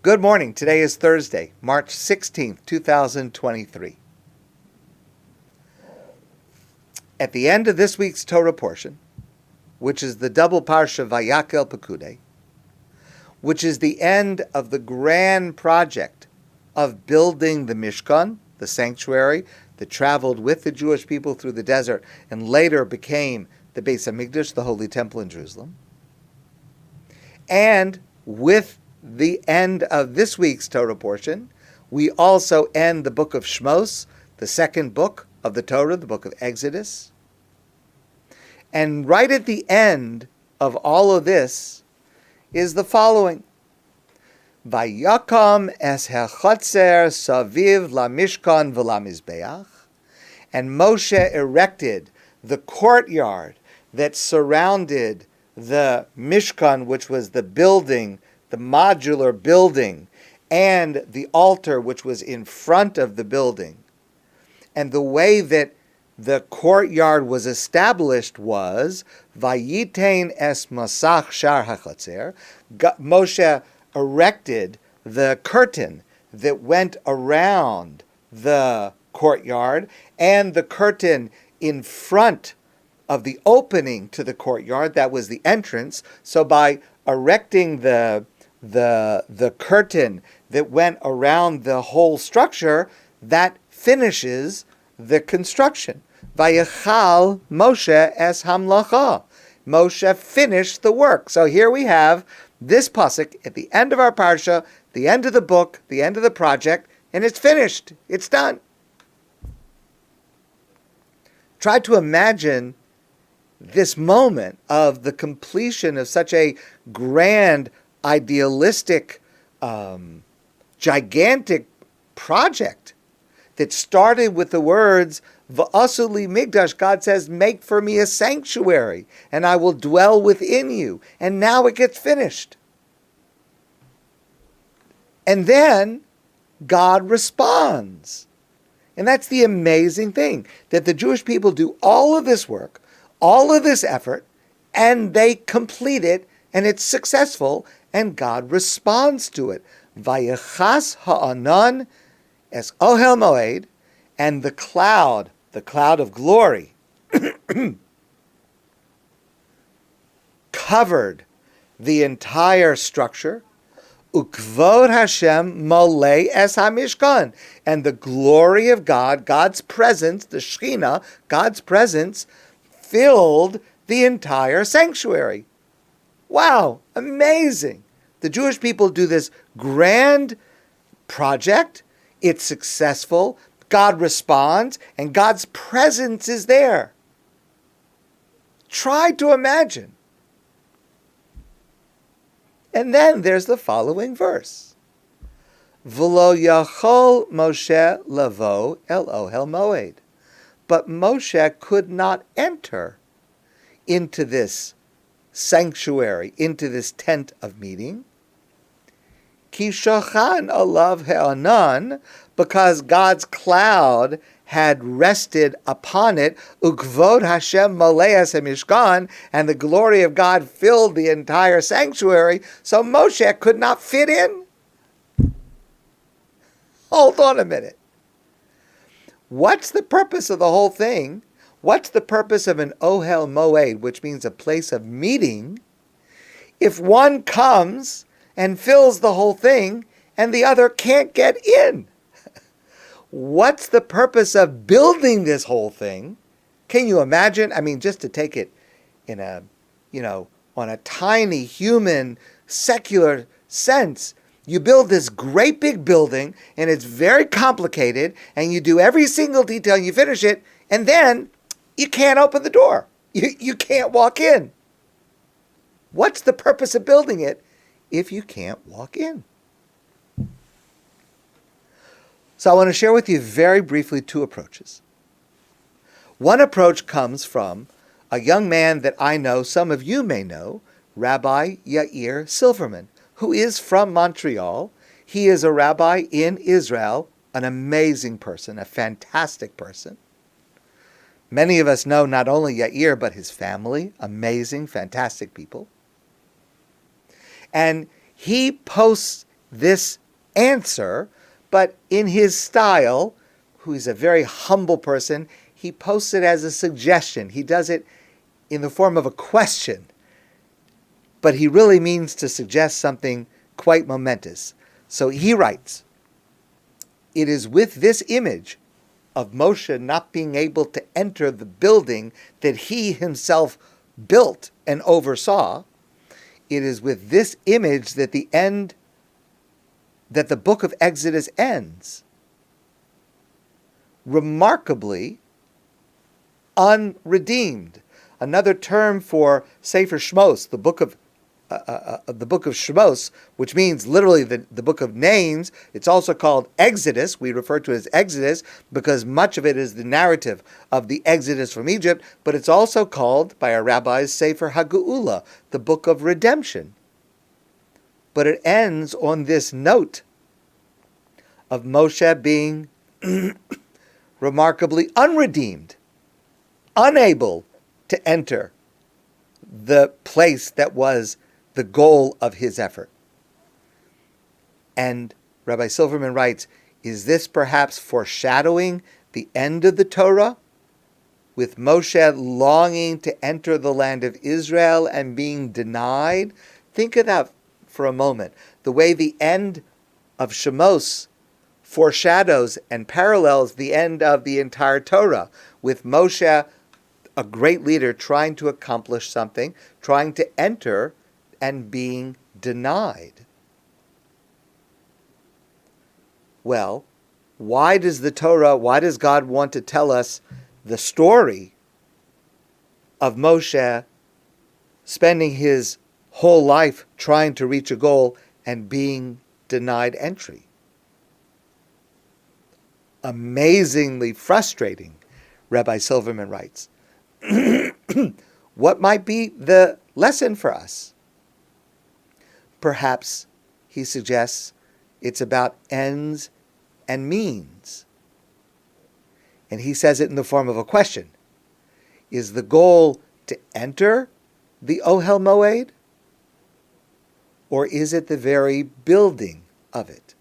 Good morning. Today is Thursday, March 16th, 2023. At the end of this week's Torah portion, which is the double Parsha Vayakel Pekudei, which is the end of the grand project of building the Mishkan, the sanctuary that traveled with the Jewish people through the desert and later became the Beis HaMikdash, the Holy Temple in Jerusalem. And with the end of this week's Torah portion, we also end the book of Shmos, the second book of the Torah, the book of Exodus. And right at the end of all of this is the following. Vayakam es hechotzer saviv la Mishkan v'la mizbeach. And Moshe erected the courtyard that surrounded the Mishkan, which was the building, the modular building, and the altar, which was in front of the building. And the way that the courtyard was established was Vayitein es masach shar hachatzer. Moshe erected the curtain that went around the courtyard and the curtain in front of the opening to the courtyard, that was the entrance. So by erecting the curtain that went around the whole structure, that finishes the construction. Vayechal Moshe es hamlacha. Moshe finished the work. So here we have this pasuk at the end of our parsha, the end of the book, the end of the project, and it's finished. It's done. Try to imagine this moment of the completion of such a grand, idealistic, gigantic project that started with the words, V'asu li migdash, God says, make for me a sanctuary, and I will dwell within you. And now it gets finished. And then God responds. And that's the amazing thing, that the Jewish people do all of this work, all of this effort, and they complete it, and it's successful, and God responds to it. Vayechas ha'anan es ohel moed, and the cloud of glory, covered the entire structure. Ukvod Hashem molei es hamishkan, and the glory of God, God's presence, the Shekhinah, God's presence, filled the entire sanctuary. Wow, amazing. The Jewish people do this grand project. It's successful. God responds, and God's presence is there. Try to imagine. And then there's the following verse. V'lo yachol Moshe lavo el ohel moed. But Moshe could not enter into this sanctuary, into this tent of meeting. Ki shochan alav ha'anan, because God's cloud had rested upon it. Ukvod Hashem maleas hamishkan, and the glory of God filled the entire sanctuary. So Moshe could not fit in. Hold on a minute. What's the purpose of the whole thing? What's the purpose of an ohel moed, which means a place of meeting, if one comes and fills the whole thing and the other can't get in? What's the purpose of building this whole thing? Can you imagine? I mean, just to take it in a, on a tiny human secular sense, you build this great big building and it's very complicated and you do every single detail and you finish it, and then you can't open the door. You can't walk in. What's the purpose of building it if you can't walk in? So I want to share with you very briefly two approaches. One approach comes from a young man that I know, some of you may know, Rabbi Yair Silverman, who is from Montreal. He is a rabbi in Israel, an amazing person, a fantastic person. Many of us know not only Yair, but his family, amazing, fantastic people. And he posts this answer, but in his style, who is a very humble person, he posts it as a suggestion. He does it in the form of a question, but he really means to suggest something quite momentous. So he writes, "It is with this image of Moshe not being able to enter the building that he himself built and oversaw, it is with this image that the book of Exodus ends, remarkably unredeemed." Another term for Sefer Shmos, the book of Shmos, which means literally the book of names. It's also called Exodus. We refer to it as Exodus because much of it is the narrative of the Exodus from Egypt, but it's also called by our rabbis Sefer HaGeula, the book of redemption. But it ends on this note of Moshe being remarkably unredeemed, unable to enter the place that was the goal of his effort. And Rabbi Silverman writes, is this perhaps foreshadowing the end of the Torah, with Moshe longing to enter the land of Israel and being denied? Think of that for a moment. The way the end of Shemos foreshadows and parallels the end of the entire Torah, with Moshe, a great leader, trying to accomplish something, trying to enter and being denied. Well, why does God want to tell us the story of Moshe spending his whole life trying to reach a goal and being denied entry? Amazingly frustrating, Rabbi Silverman writes. What might be the lesson for us? Perhaps, he suggests, it's about ends and means. And he says it in the form of a question. Is the goal to enter the Ohel Moed? Or is it the very building of it?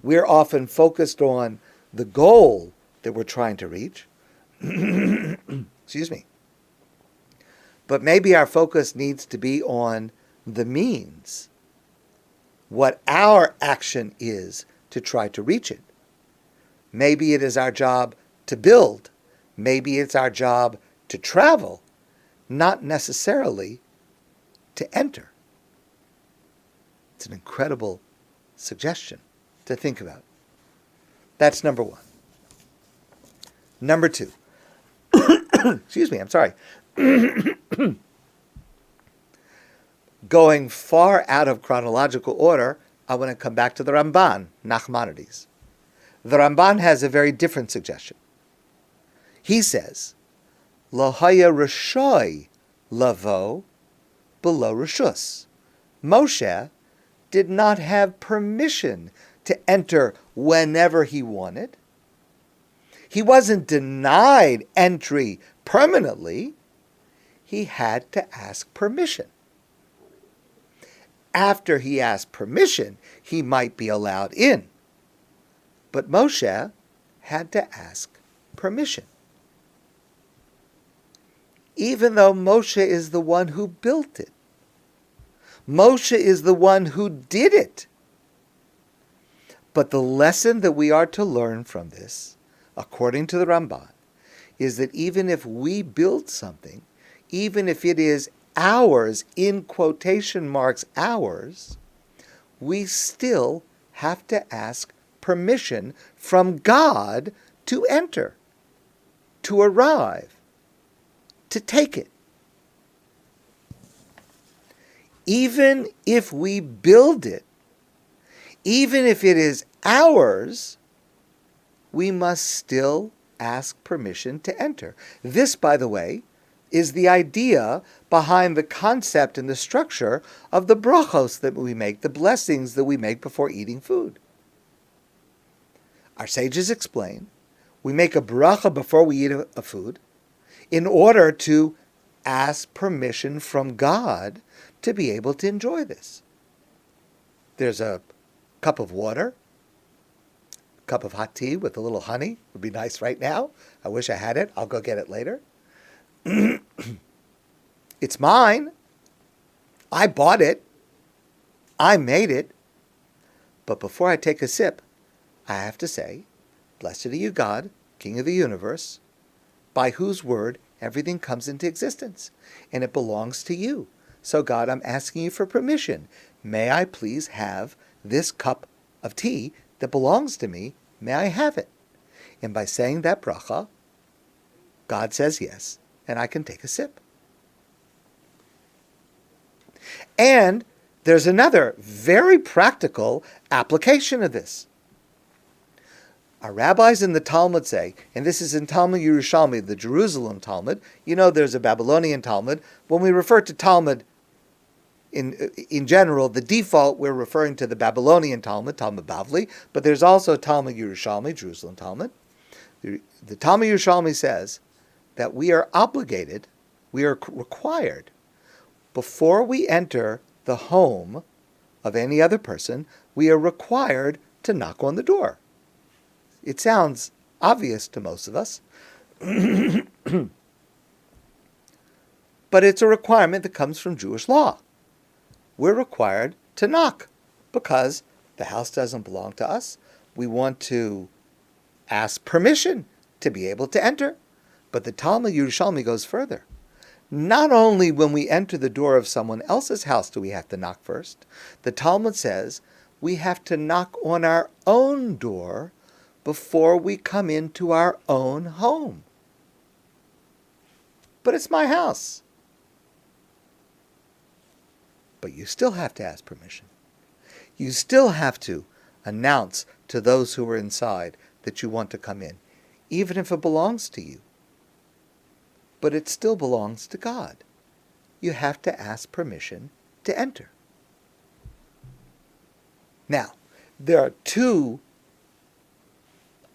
We're often focused on the goal that we're trying to reach. Excuse me. But maybe our focus needs to be on the means, what our action is to try to reach it. Maybe it is our job to build. Maybe it's our job to travel, not necessarily to enter. It's an incredible suggestion to think about. That's number one. Number two. Excuse me, I'm sorry. Going far out of chronological order, I want to come back to the Ramban, Nachmanides. The Ramban has a very different suggestion. He says, Lo haya rishoi lavo below rishus. Moshe did not have permission to enter whenever he wanted. He wasn't denied entry permanently. He had to ask permission. After he asked permission, he might be allowed in. But Moshe had to ask permission. Even though Moshe is the one who built it. Moshe is the one who did it. But the lesson that we are to learn from this, according to the Ramban, is that even if we build something, even if it is ours, in quotation marks, ours, we still have to ask permission from God to enter, to arrive, to take it. Even if we build it, even if it is ours, we must still ask permission to enter. This, by the way, is the idea behind the concept and the structure of the brachos that we make, the blessings that we make before eating food. Our sages explain, we make a bracha before we eat a food in order to ask permission from God to be able to enjoy this. There's a cup of water, a cup of hot tea with a little honey. Would be nice right now. I wish I had it. I'll go get it later. It's mine. I bought it. I made it. But before I take a sip, I have to say, blessed are you, God, King of the universe, by whose word everything comes into existence, and it belongs to you. So God, I'm asking you for permission. May I please have this cup of tea that belongs to me? May I have it? And by saying that bracha, God says yes, and I can take a sip. And there's another very practical application of this. Our rabbis in the Talmud say, and this is in Talmud Yerushalmi, the Jerusalem Talmud. You know there's a Babylonian Talmud. When we refer to Talmud in general, the default, we're referring to the Babylonian Talmud, Talmud Bavli, but there's also Talmud Yerushalmi, Jerusalem Talmud. The Talmud Yerushalmi says that we are obligated, we are required, before we enter the home of any other person, we are required to knock on the door. It sounds obvious to most of us, but it's a requirement that comes from Jewish law. We're required to knock because the house doesn't belong to us. We want to ask permission to be able to enter. But the Talmud Yerushalmi goes further. Not only when we enter the door of someone else's house do we have to knock first. The Talmud says we have to knock on our own door before we come into our own home. But it's my house. But you still have to ask permission. You still have to announce to those who are inside that you want to come in, even if it belongs to you. But it still belongs to God. You have to ask permission to enter. Now, there are two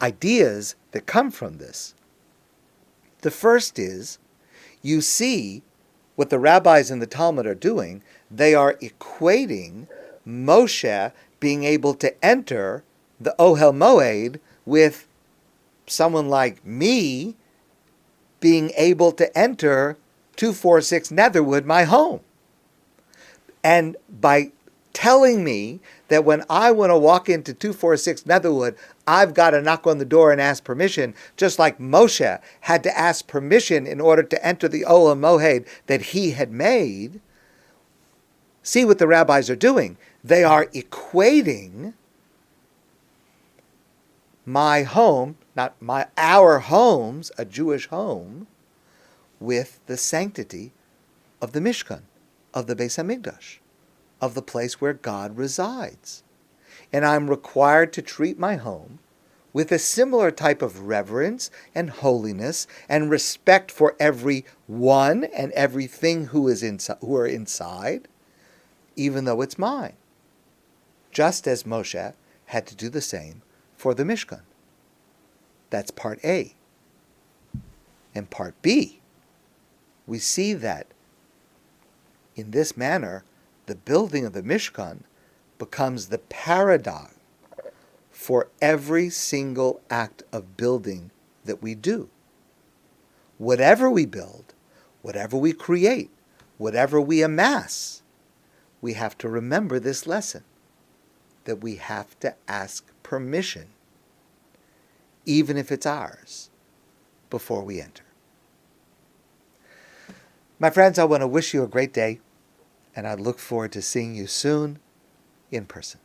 ideas that come from this. The first is, you see what the rabbis in the Talmud are doing. They are equating Moshe being able to enter the Ohel Moed with someone like me being able to enter 246 Netherwood, my home. And by telling me that when I want to walk into 246 Netherwood, I've got to knock on the door and ask permission, just like Moshe had to ask permission in order to enter the Ohel Moed that he had made. See what the rabbis are doing. They are equating my home, our homes, a Jewish home, with the sanctity of the Mishkan, of the Beis HaMikdash, of the place where God resides. And I'm required to treat my home with a similar type of reverence and holiness and respect for everyone and everything who are inside, even though it's mine. Just as Moshe had to do the same for the Mishkan. That's part A. And part B, we see that in this manner, the building of the Mishkan becomes the paradigm for every single act of building that we do. Whatever we build, whatever we create, whatever we amass, we have to remember this lesson, that we have to ask permission, even if it's ours, before we enter. My friends, I want to wish you a great day, and I look forward to seeing you soon in person.